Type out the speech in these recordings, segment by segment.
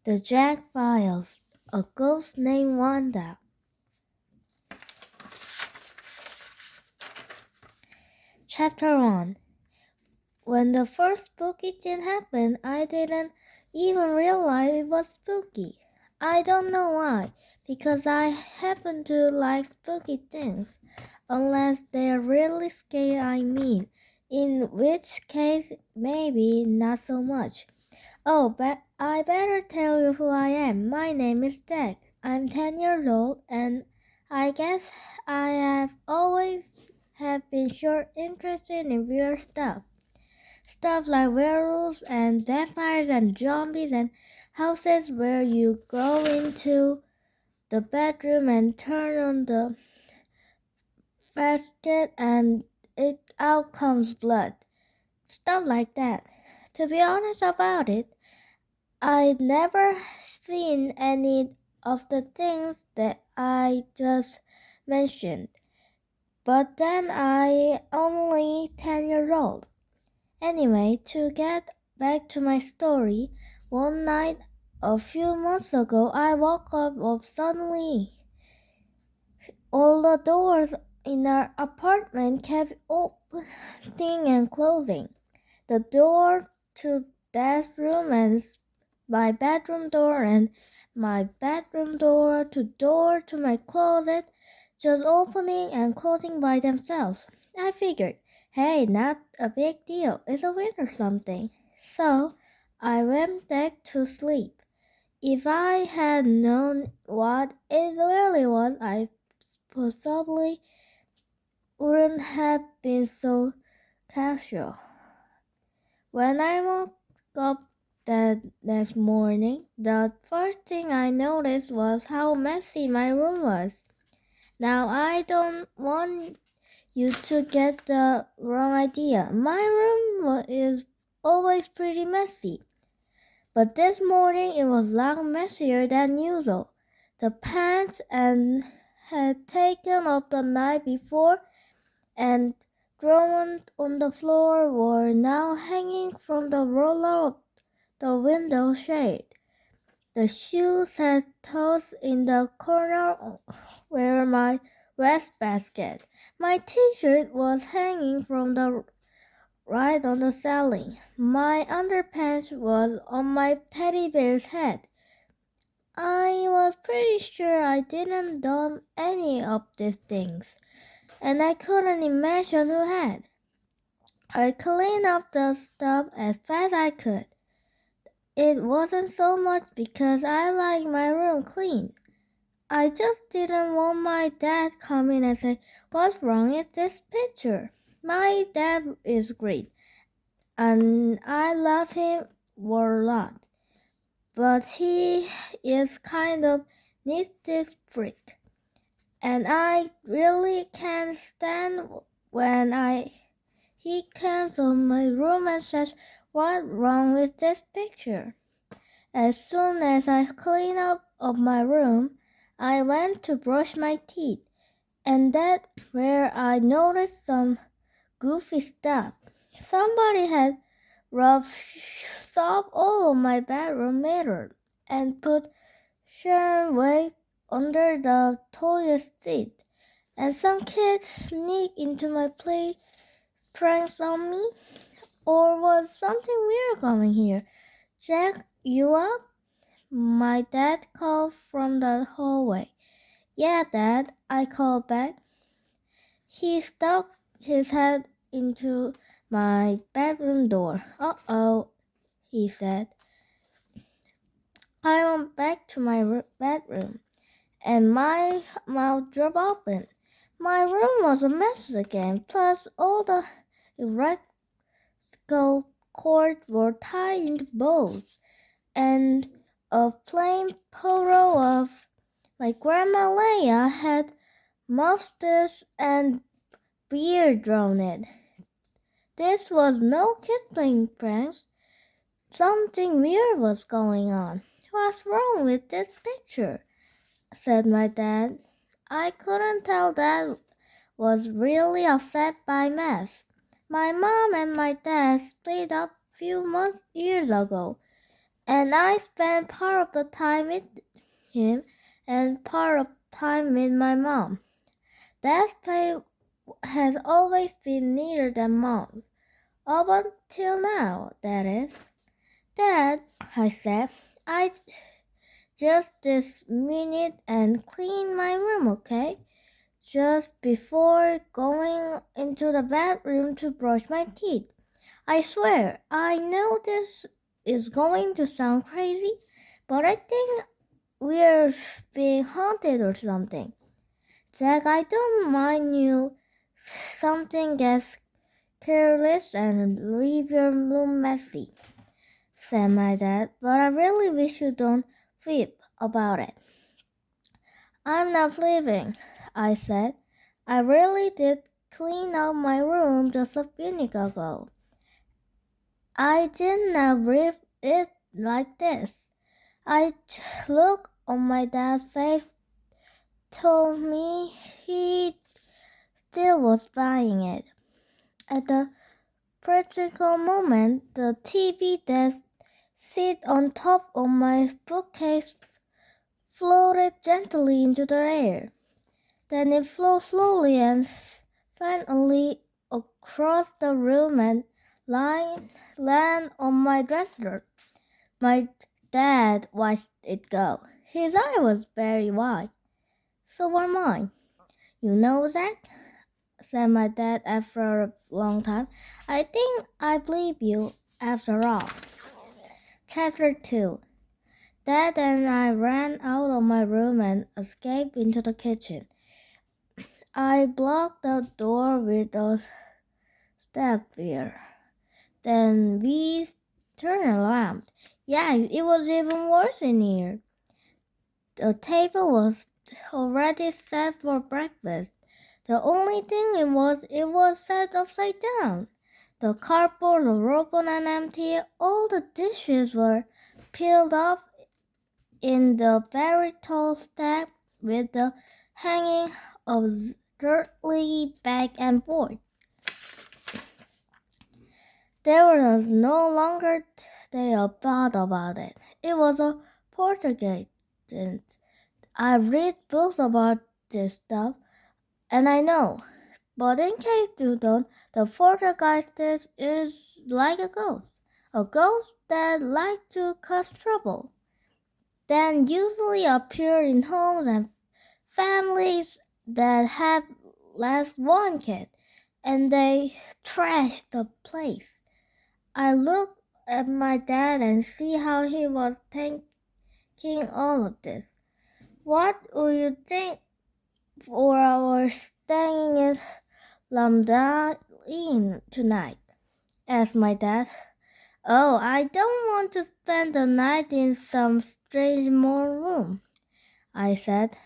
The Jack Files, a ghost named Wanda. Chapter 1. When the first spooky thing happened, I didn't even realize it was spooky. I don't know why, because I happen to like spooky things, unless they're really scary, in which case maybe not so much. Oh, but I better tell you who I am. My name is Zack. I'm 10 years old, and I guess I have always been interested in weird stuff. Stuff like werewolves and vampires and zombies and houses where you go into the bedroom and turn on the basket and out comes blood. Stuff like that. To be honest about it, I'd never seen any of the things that I just mentioned, but then I only 10 years old. Anyway, to get back to my story, one night a few months ago I woke up of suddenly all the doors in our apartment kept opening and closing. The door to that room and my bedroom door and my bedroom door to my closet just opening and closing by themselves. I figured, hey, not a big deal, it's a wind or something. So I went back to sleep. If I had known what it really was, I possibly wouldn't have been so casual. When I woke up that next morning, the first thing I noticed was how messy my room was. Now, I don't want you to get the wrong idea. My room is always pretty messy. But this morning it was a lot messier than usual. The pants and had taken off the night before and thrown on the floor were now hanging from the roller of the window shade. The shoes had tossed in the corner where my wastebasket. My t-shirt was hanging from the right on the ceiling. My underpants was on my teddy bear's head. I was pretty sure I didn't do any of these things, and I couldn't imagine who had. I cleaned up the stuff as fast as I could. It wasn't so much because I like my room clean. I just didn't want my dad coming and say, "What's wrong with this picture?" My dad is great, and I love him a lot. But he is kind of neat freak, and I really can't stand when he comes to my room and says, "What's wrong with this picture?" As soon as I cleaned up of my room, I went to brush my teeth, and that's where I noticed some goofy stuff. Somebody had rubbed soap all over my bedroom mirror and put Sharon way under the toilet seat, and some kid sneaked into my play pranks on me. Or was something weird going here? "Jack, you up?" my dad called from the hallway. "Yeah, Dad," I called back. He stuck his head into my bedroom door. "Uh-oh," he said. I went back to my bedroom, and my mouth dropped open. My room was a mess again, plus all the electrical cords were tied into bows, and a plain photo of my grandma Leia had mustache and beard drawn it. This was no kid playing pranks. Something weird was going on. "What's wrong with this picture?" said my dad. I couldn't tell. Dad was really upset by mess. My mom and my dad split up a few years ago, and I spent part of the time with him and part of the time with my mom. Dad's play has always been neater than Mom's, up until now, that is. Dad, I said, I just this minute and clean my room, okay? Just before going into the bathroom to brush my teeth. I swear, I know this is going to sound crazy, but I think we're being haunted or something. Zack, I don't mind you something gets careless and leave your room messy, said my dad, but I really wish you don't flip about it. I'm not flipping, I said. I really did clean up my room just a minute ago. I did not leave it like this. I looked on my dad's face, told me he still was buying it. At the critical moment, the TV that sit on top of my bookcase floated gently into the air. Then it flew slowly and silently across the room and land on my dresser. My dad watched it go. His eye was very wide. So were mine. You know, Zack, said my dad after a long time. I think I believe you after all. Chapter 2. Dad and I ran out of my room and escaped into the kitchen. I blocked the door with a stapler. Then we turned around. Yeah, it was even worse in here. The table was already set for breakfast. The only thing it was set upside down. The cardboard was open and empty. All the dishes were peeled off in the very tall stack with the hanging of dirty bag and board. There was no longer a thought about it. It was a Portuguese. I read books about this stuff, and I know. But in case you don't, the Portuguese is like a ghost that likes to cause trouble. Then usually appear in homes and families that have less one kid, and they trash the place. I looked at my dad and see how he was thinking all of this. What would you think for our staying in Lambda Inn tonight? Asked my dad. Oh, I don't want to spend the night in some strange small room, I said.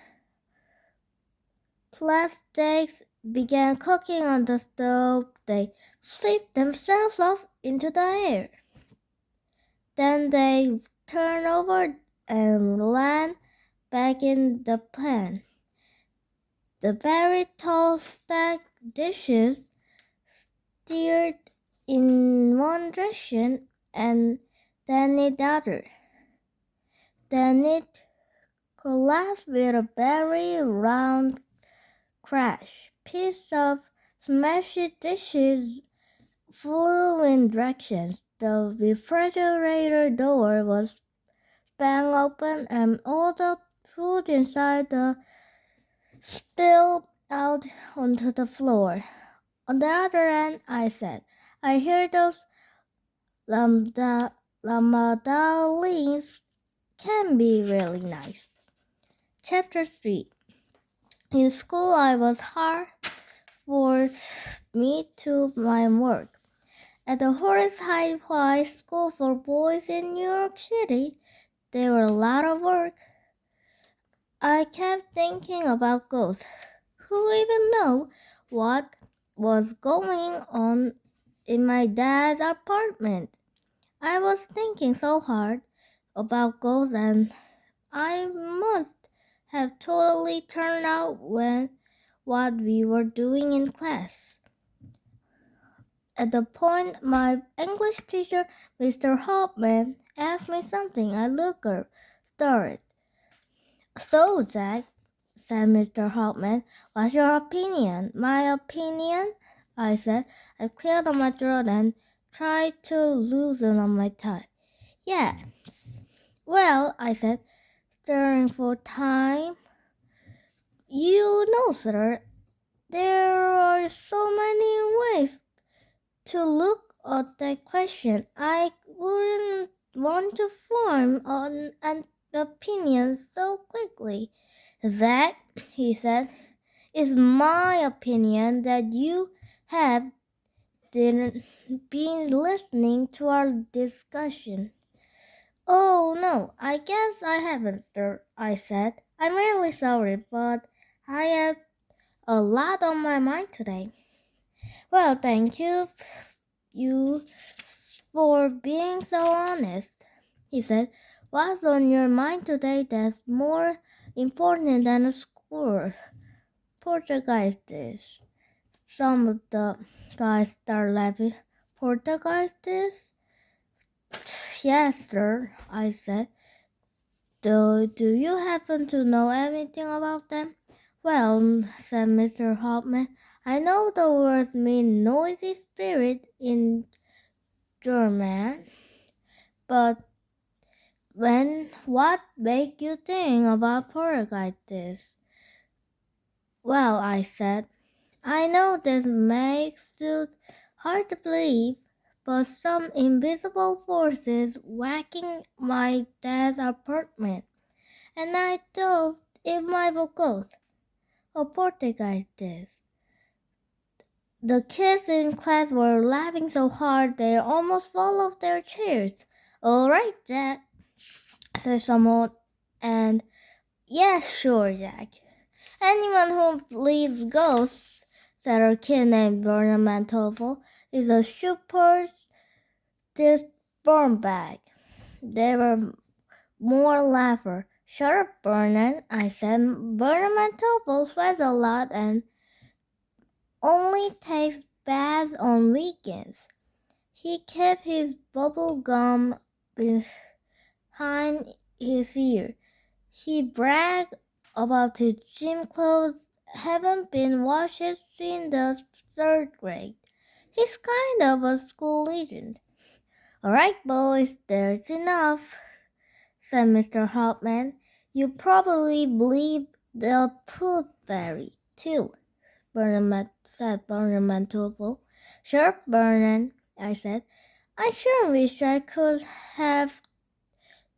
Flapjacks began cooking on the stove. They flipped themselves off into the air. Then they turned over and landed back in the pan. The very tall stacked dishes steered in one direction and then in the other. Then it collapsed with a very round crash. Pieces of smashed dishes flew in directions. The refrigerator door was bang open and all the food inside the spilled out onto the floor. On the other end, I said, I hear those lamadalines can be really nice. Chapter 3. In school, I was hard for me to my work. At the Horace High School for Boys in New York City, there were a lot of work. I kept thinking about ghosts. Who even know what was going on in my dad's apartment? I was thinking so hard about ghosts, and I must have totally turned out what we were doing in class. At the point, my English teacher, Mr. Hopman, asked me something. I looked up, started. So, Jack, said Mr. Hopman, what's your opinion? My opinion? I said. I cleared my throat and tried to loosen up my tie. Yes. Well, I said, staring for time. You know, sir, there are so many ways to look at that question. I wouldn't want to form an opinion so quickly. That, he said, is my opinion that you have didn't been listening to our discussion. Oh, no, I guess I haven't, sir, I said. I'm really sorry, but I have a lot on my mind today. Well, thank you for being so honest, he said. What's on your mind today that's more important than a score? Portuguese dish. Some of the guys start laughing. Portuguese dish? Yes, sir, I said. Do you happen to know anything about them? Well, said Mr. Hopman, I know the words mean noisy spirit in German, but what make you think about Portuguese? Well, I said, I know this makes it hard to believe, but some invisible forces whacking my dad's apartment, and I thought it might be ghost or Portuguese. The kids in class were laughing so hard they almost fell off their chairs. All right, Jack, said someone, and yeah, sure, Jack. Anyone who believes ghosts, said a kid named Bernard Manteuffel, is a super this burn bag. There were more laughter. Shut up, Bernard, I said. Bernard Manteuffel sweats a lot and only takes baths on weekends. He kept his bubble gum behind his ear. He bragged about his gym clothes haven't been washed since the third grade. He's kind of a school legend. All right, boys, there's enough, said Mr. Hopman. You probably believe the tooth fairy, too, said Bernard Manteuffel. Sure, Bernard, I said. I sure wish I could have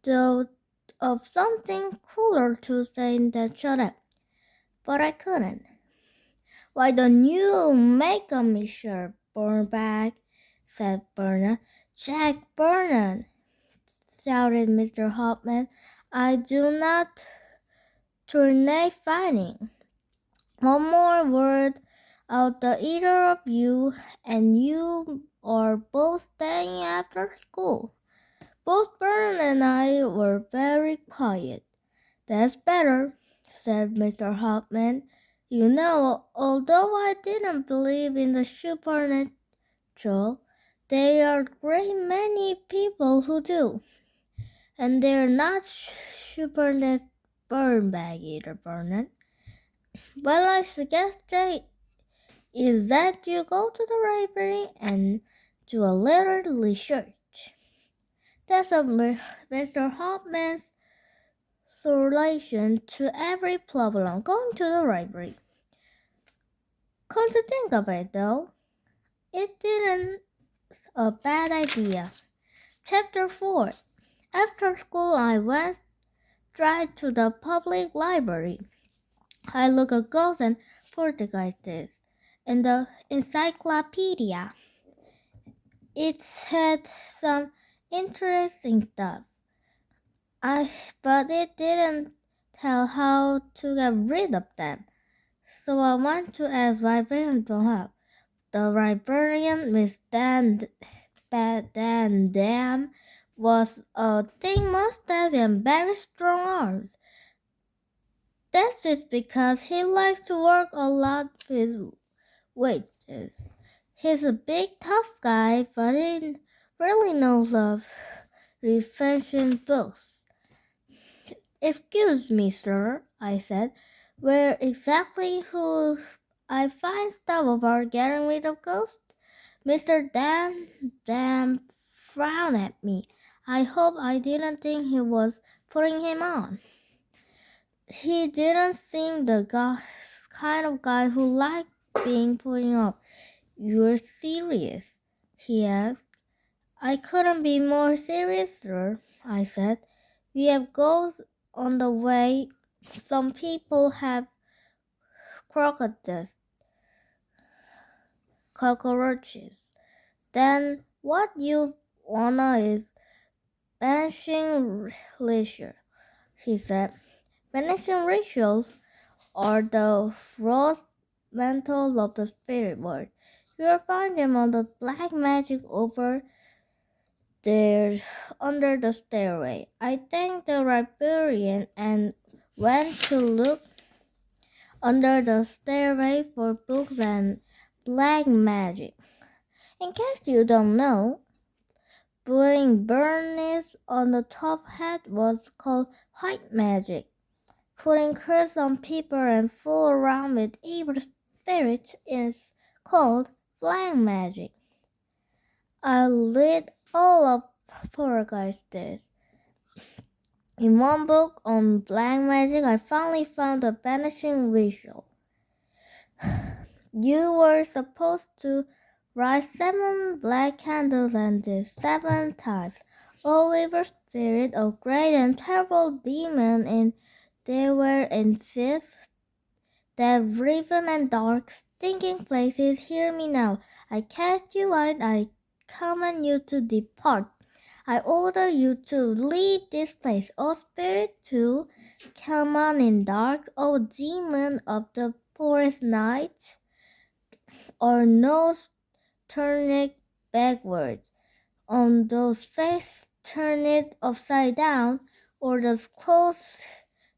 thought of something cooler to say than shut up, but I couldn't. Why don't you make a Mr. Burnback? Said Bernard. Jack Bernard, shouted Mr. Hopman. I do not tolerate fighting. One more word out of either of you, and you are both staying after school. Both Bernard and I were very quiet. That's better, said Mr. Hopman. You know, although I didn't believe in the supernatural, there are a great many people who do. And they're not supernatural burn bag either, Bernard. Well, I suggest is that you go to the library and do a little research. That's a Mr. Hopman's solution to every problem going to the library. Come to think of it, though, it didn't a bad idea. Chapter 4. After school, I went straight to the public library. I looked at ghosts and poltergeists in the encyclopedia. It had some interesting stuff, but it didn't tell how to get rid of them. So I went to ask librarian for help. The librarian, Miss Dan Dam, was a thick mustache and very strong arms. That's just because he likes to work a lot with weights. He's a big tough guy, but he really knows of referencing books. Excuse me, sir, I said. Where exactly would I find stuff about getting rid of ghosts? Mr. Dan frowned at me. I hope I didn't think he was putting him on. He didn't seem the kind of guy who liked being put off. You're serious? He asked. I couldn't be more serious, sir, I said. We have ghosts on the way. Some people have crocodiles, cockroaches. Then what you wanna is banishing leisure, he said. Banishing rituals are the fundamentals of the spirit world. You'll find them on the black magic over there under the stairway. I thanked the librarian and went to look under the stairway for books and black magic. In case you don't know, putting burnies on the top hat was called white magic. Putting curse on people and fool around with evil spirits is called black magic. I read all of Poltergeist. In one book on black magic, I finally found a banishing ritual. You were supposed to light 7 black candles and this 7 times. All evil spirit of great and terrible demon, and they were in fifth, that riven and dark, stinking places. Hear me now. I cast you out. I command you to depart. I order you to leave this place. O spirit, to come on in dark. O demon of the forest night. Or nose, turn it backwards. On those face, turn it upside down. Or those clothes,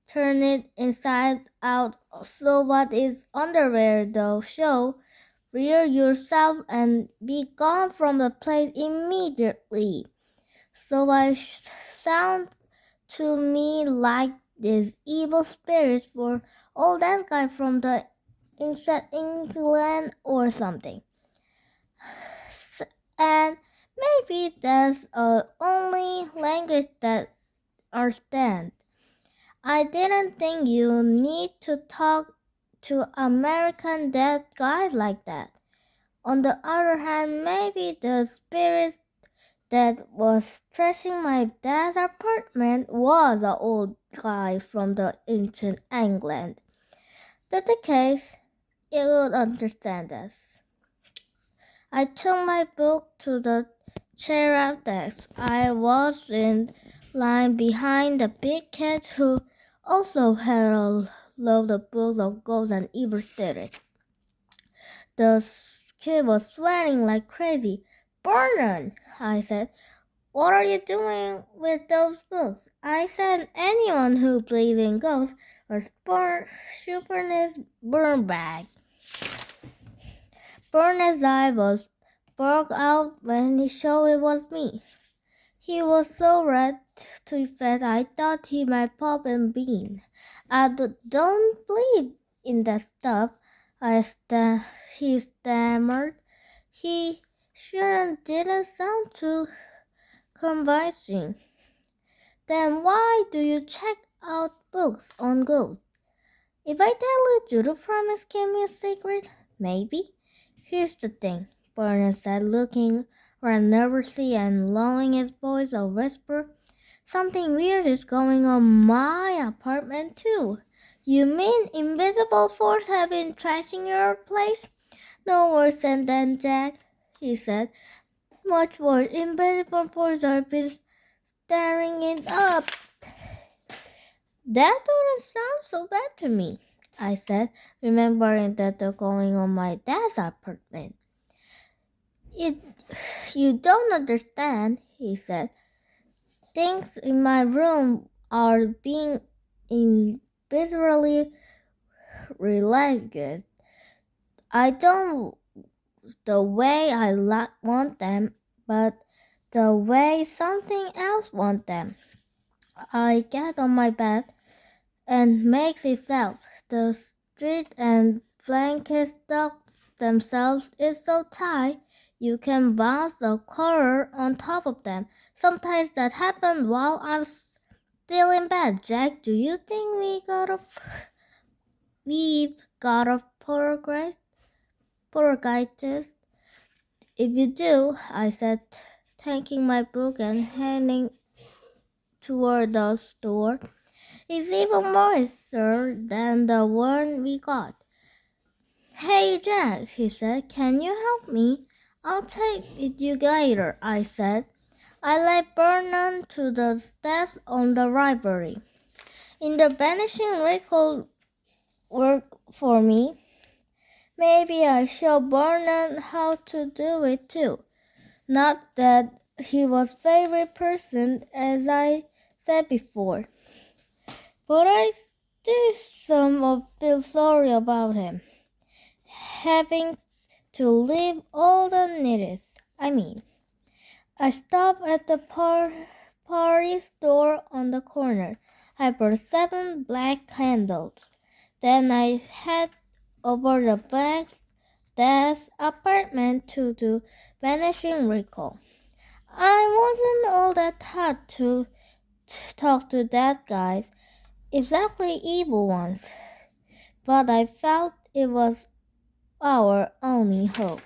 turn it inside out. So what is underwear though show? Rear yourself and be gone from the place immediately. So I sound to me like these evil spirits were all that guy from the England or something. And maybe that's the only language that understand. I didn't think you need to talk to American dead guys like that. On the other hand, maybe the spirit that was trashing my dad's apartment was an old guy from the ancient England. That's the case, it would understand us. I took my book to the chair at desk. I was in line behind the big cat who also had a load of books of ghosts and evil spirits. The kid was sweating like crazy. Vernon, I said, what are you doing with those books? I said anyone who believes in ghosts was Superness burn bag. Burnet's eye was broke out when he saw it was me. He was so red to his face I thought he might pop and bean. I don't believe in that stuff, he stammered. He sure didn't sound too convincing. Then why do you check out books on ghosts? If I tell you, do you promise keep me a secret? Maybe. Here's the thing, Bernard said, looking around nervously and lowering his voice a whisper. Something weird is going on in my apartment too. You mean invisible force have been trashing your place? No worse than that, Jack, he said. Much worse. Invisible force have been staring it up. That doesn't sound so bad to me, I said, remembering that they're going on my dad's apartment. You don't understand, he said. Things in my room are being individually related. I don't the way I want them, but the way something else wants them. I get on my bed and makes itself. The street and blankets stuck themselves is so tight you can bounce the collar on top of them. Sometimes that happens while I'm still in bed. Jack, do you think we've got a bronchitis? If you do, I said, taking my book and heading toward the door. It's even moister than the one we got. Hey Jack, he said, can you help me? I'll take you later, I said. I led Vernon to the steps on the library. In the vanishing record work for me. Maybe I show Vernon how to do it too. Not that he was favorite person, as I said before, but I still feel sorry about him, having to leave all the needles. I stopped at the party store on the corner. I bought 7 black candles. Then I head over the back dad's apartment to do vanishing recall. I wasn't all that hot to talk to that guys, exactly evil ones, but I felt it was our only hope.